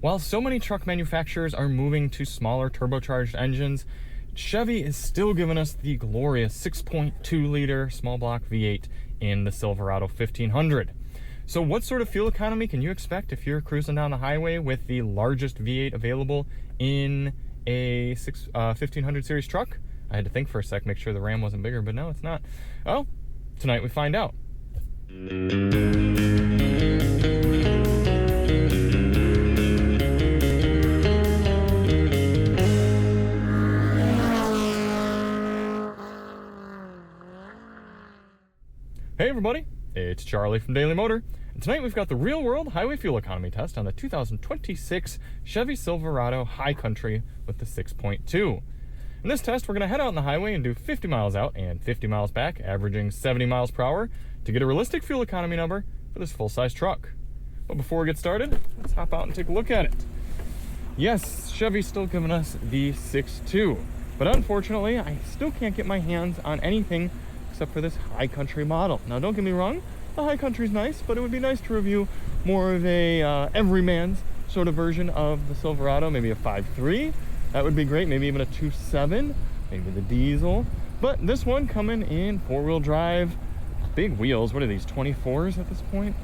While so many truck manufacturers are moving to smaller turbocharged engines, Chevy is still giving us the glorious 6.2 liter small block V8 in the Silverado 1500. So what sort of fuel economy can you expect if you're cruising down the highway with the largest V8 available in a 1500 series truck? I had to think for a sec, make sure the Ram wasn't bigger, but no, it's not. Well, tonight we find out. Hey everybody, it's Charlie from DM Moto, and tonight we've got the real-world highway fuel economy test on the 2026 Chevy Silverado High Country with the 6.2. In this test, we're going to head out on the highway and do 50 miles out and 50 miles back, averaging 70 miles per hour to get a realistic fuel economy number for this full-size truck. But before we get started, let's hop out and take a look at it. Yes, Chevy's still giving us the 6.2, but unfortunately, I still can't get my hands on anything except for this High Country model. Now, don't get me wrong, the High Country's nice, but it would be nice to review more of a everyman's sort of version of the Silverado, maybe a 5.3. That would be great, maybe even a 2.7, maybe the diesel. But this one coming in four-wheel drive, big wheels. What are these, 24s at this point?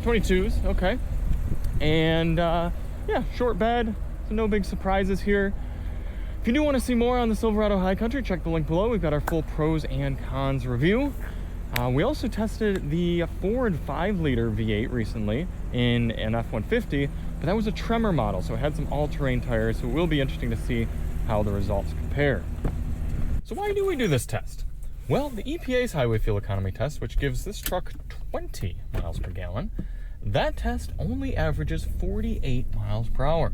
22s, okay. And yeah, short bed, so no big surprises here. If you do want to see more on the Silverado High Country, check the link below. We've got our full pros and cons review. We also tested the Ford 5-liter V8 recently in an F-150, but that was a Tremor model, so it had some all-terrain tires, so it will be interesting to see how the results compare. So why do we do this test? Well, the EPA's highway fuel economy test, which gives this truck 20 miles per gallon, that test only averages 48 miles per hour.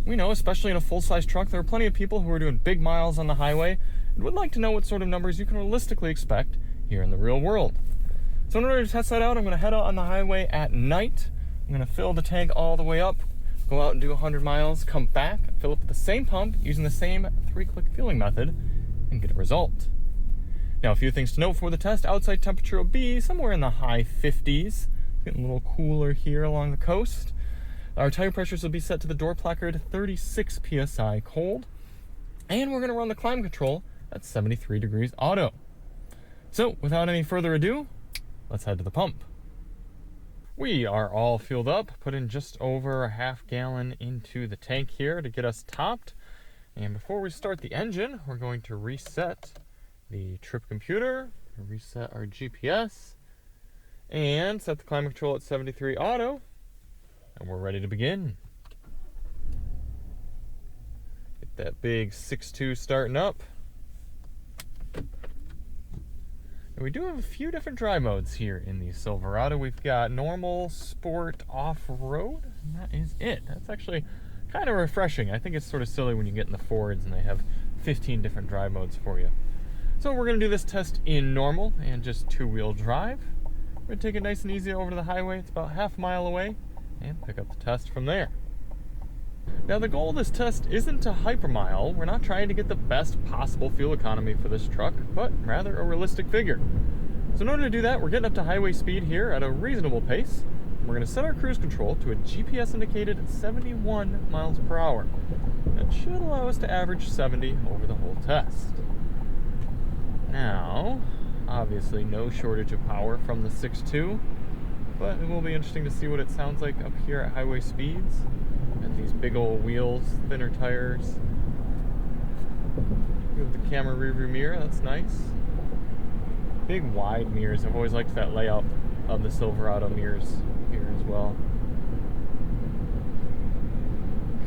We know, especially in a full-size truck, there are plenty of people who are doing big miles on the highway and would like to know what sort of numbers you can realistically expect here in the real world. So in order to test that out, I'm going to head out on the highway at night. I'm going to fill the tank all the way up, go out and do 100 miles, come back, fill up at the same pump using the same 3-click fueling method, and get a result. Now, a few things to note for the test. Outside temperature will be somewhere in the high 50s. It's getting a little cooler here along the coast. Our tire pressures will be set to the door placard 36 psi cold, and we're going to run the climate control at 73 degrees auto. So without any further ado, let's head to the pump. We are all fueled up, put in just over a half gallon into the tank here to get us topped. And before we start the engine, we're going to reset the trip computer, reset our GPS, and set the climate control at 73 auto. And we're ready to begin. Get that big 6.2 starting up. And we do have a few different drive modes here in the Silverado. We've got normal, sport, off-road, and that is it. That's actually kind of refreshing. I think it's sort of silly when you get in the Fords and they have 15 different drive modes for you. So we're going to do this test in normal and just two-wheel drive. We're going to take it nice and easy over to the highway. It's about half a mile away, and pick up the test from there. Now, the goal of this test isn't to hypermile. We're not trying to get the best possible fuel economy for this truck, but rather a realistic figure. So in order to do that, we're getting up to highway speed here at a reasonable pace. We're going to set our cruise control to a GPS indicated 71 miles per hour. That should allow us to average 70 over the whole test. Now, obviously no shortage of power from the 6.2, but it will be interesting to see what it sounds like up here at highway speeds. Got these big old wheels, thinner tires. With the camera rearview mirror, that's nice. Big wide mirrors. I've always liked that layout of the Silverado mirrors here as well.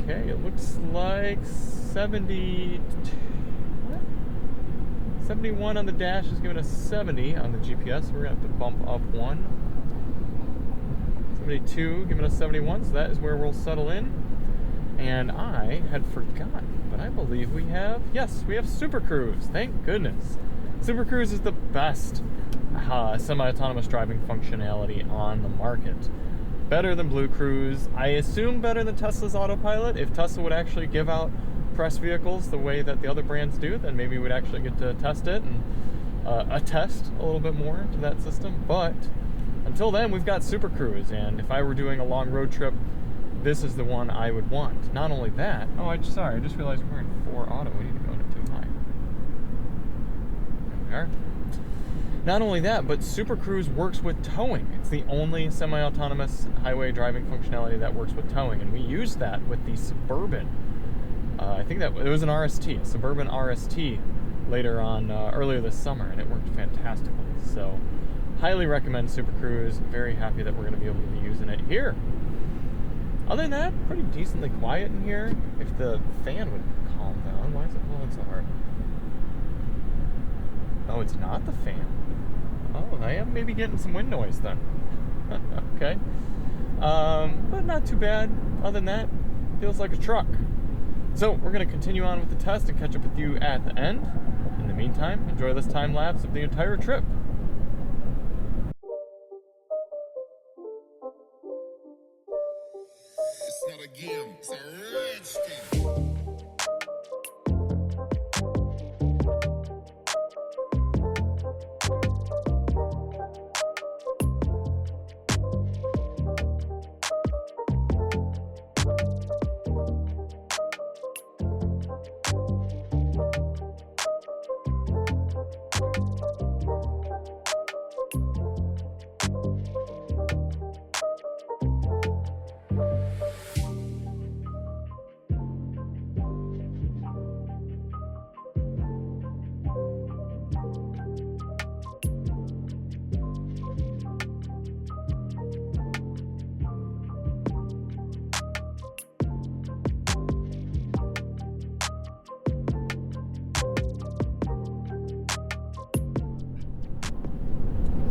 Okay, it looks like 71 on the dash is giving us 70 on the GPS. We're gonna have to bump up one. 72 giving us 71, so that is where we'll settle in. And I had forgotten, but I believe we have, yes, we have Super Cruise. Thank goodness. Super Cruise is the best semi-autonomous driving functionality on the market. Better than Blue Cruise. I assume better than Tesla's autopilot. If Tesla would actually give out press vehicles the way that the other brands do, then maybe we'd actually get to test it and attest a little bit more to that system. But until then, we've got Super Cruise, and if I were doing a long road trip this is the one I would want. Not only that, I just realized we're in 4 auto. We need to go into 2 high. There we are. Not only that, but Super Cruise works with towing. It's the only semi-autonomous highway driving functionality that works with towing, and we used that with the Suburban. I think that it was an RST, a Suburban RST, later on earlier this summer, and it worked fantastically. So, highly recommend Super Cruise. Very happy that we're going to be able to be using it here. Other than that, pretty decently quiet in here. If the fan would calm down, why is it blowing so hard? Oh, it's not the fan. Oh, I am maybe getting some wind noise then. Okay. But not too bad. Other than that, feels like a truck. So we're going to continue on with the test and catch up with you at the end. In the meantime, enjoy this time lapse of the entire trip. It's not a game, it's a rich thing.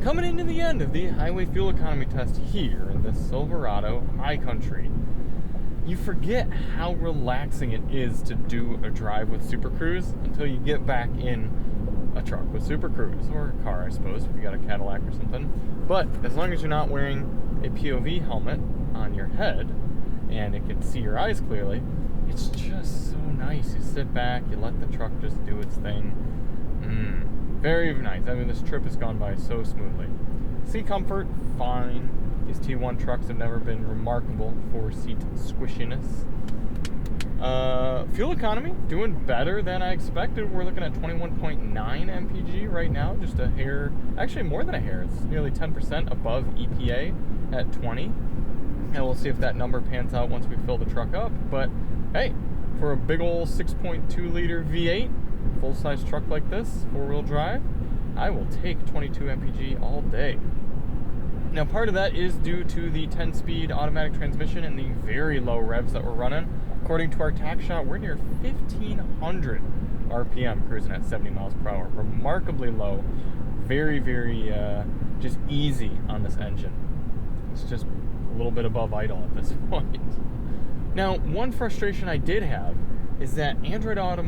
Coming into the end of the highway fuel economy test here in the Silverado High Country, you forget how relaxing it is to do a drive with Super Cruise until you get back in a truck with Super Cruise, or a car, I suppose, if you got a Cadillac or something. But as long as you're not wearing a POV helmet on your head and it can see your eyes clearly, it's just so nice. You sit back, you let the truck just do its thing. Very nice. I mean, this trip has gone by so smoothly. Seat comfort, fine. These T1 trucks have never been remarkable for seat squishiness. Fuel economy, doing better than I expected. We're looking at 21.9 MPG right now, just a hair, actually more than a hair. It's nearly 10% above EPA at 20. And we'll see if that number pans out once we fill the truck up. But hey, for a big old 6.2 liter V8, full-size truck like this, 4-wheel drive, I will take 22 MPG all day. Now, part of that is due to the 10-speed automatic transmission and the very low revs that we're running. According to our tack shot, we're near 1,500 RPM cruising at 70 miles per hour. Remarkably low. Very, very just easy on this engine. It's just a little bit above idle at this point. Now, one frustration I did have is that my Android Auto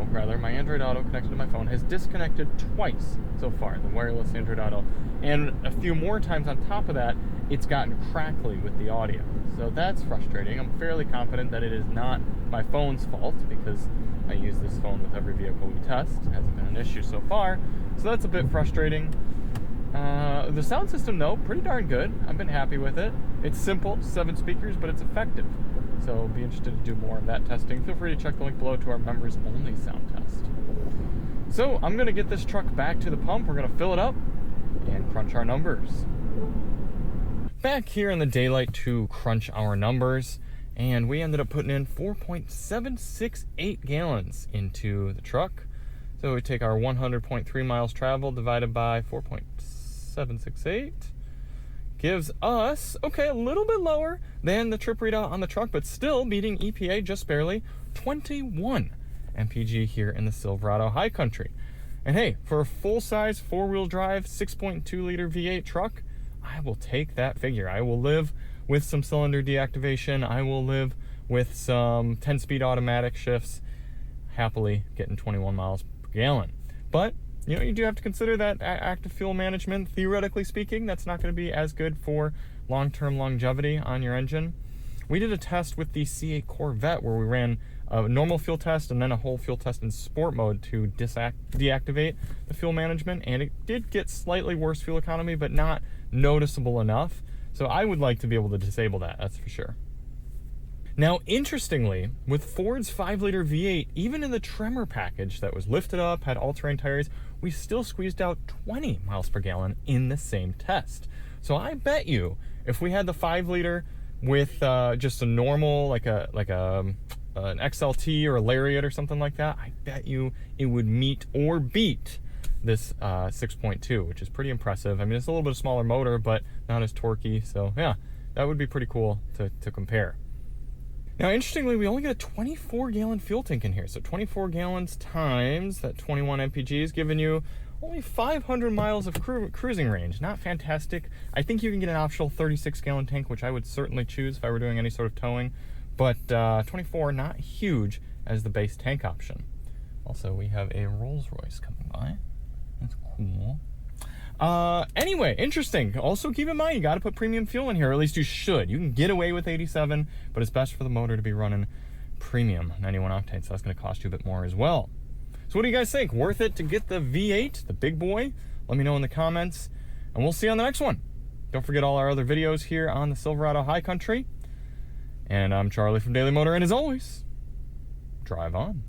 connected to my phone has disconnected twice so far, the wireless Android Auto, and a few more times on top of that, it's gotten crackly with the audio. So that's frustrating. I'm fairly confident that it is not my phone's fault because I use this phone with every vehicle we test. It hasn't been an issue so far, so that's a bit frustrating. The sound system, though, pretty darn good. I've been happy with it. It's simple, 7 speakers, but it's effective. So I'll be interested to do more of that testing. Feel free to check the link below to our members-only sound test. So I'm going to get this truck back to the pump. We're going to fill it up and crunch our numbers. Back here in the daylight to crunch our numbers, and we ended up putting in 4.768 gallons into the truck. So we take our 100.3 miles traveled divided by 4.768. Gives us, okay, a little bit lower than the trip readout on the truck, but still beating EPA just barely, 21 MPG here in the Silverado High Country. And hey, for a full-size 4-wheel drive 6.2 liter V8 truck, I will take that figure. I will live with some cylinder deactivation. I will live with some 10-speed automatic shifts, happily getting 21 miles per gallon. But you know, you do have to consider that active fuel management, theoretically speaking, that's not going to be as good for long-term longevity on your engine. We did a test with the C8 Corvette where we ran a normal fuel test and then a whole fuel test in sport mode to deactivate the fuel management, and it did get slightly worse fuel economy, but not noticeable enough. So I would like to be able to disable that, that's for sure. Now, interestingly, with Ford's 5-liter V8, even in the Tremor package that was lifted up, had all-terrain tires, we still squeezed out 20 miles per gallon in the same test. So I bet you, if we had the 5-liter with just a normal, like an XLT or a Lariat or something like that, I bet you it would meet or beat this 6.2, which is pretty impressive. I mean, it's a little bit of smaller motor, but not as torquey. So yeah, that would be pretty cool to compare. Now, interestingly, we only get a 24-gallon fuel tank in here. So 24 gallons times that 21 MPG is giving you only 500 miles of cruising range. Not fantastic. I think you can get an optional 36-gallon tank, which I would certainly choose if I were doing any sort of towing. But 24, not huge as the base tank option. Also, we have a Rolls-Royce coming by. That's cool. Anyway, interesting. Also, keep in mind, you got to put premium fuel in here, or at least you should. You can get away with 87, but it's best for the motor to be running premium 91 octane, so that's going to cost you a bit more as well. So what do you guys think? Worth it to get the V8, the big boy? Let me know in the comments, and we'll see you on the next one. Don't forget all our other videos here on the Silverado High Country. And I'm Charlie from Daily Motor, and as always, drive on.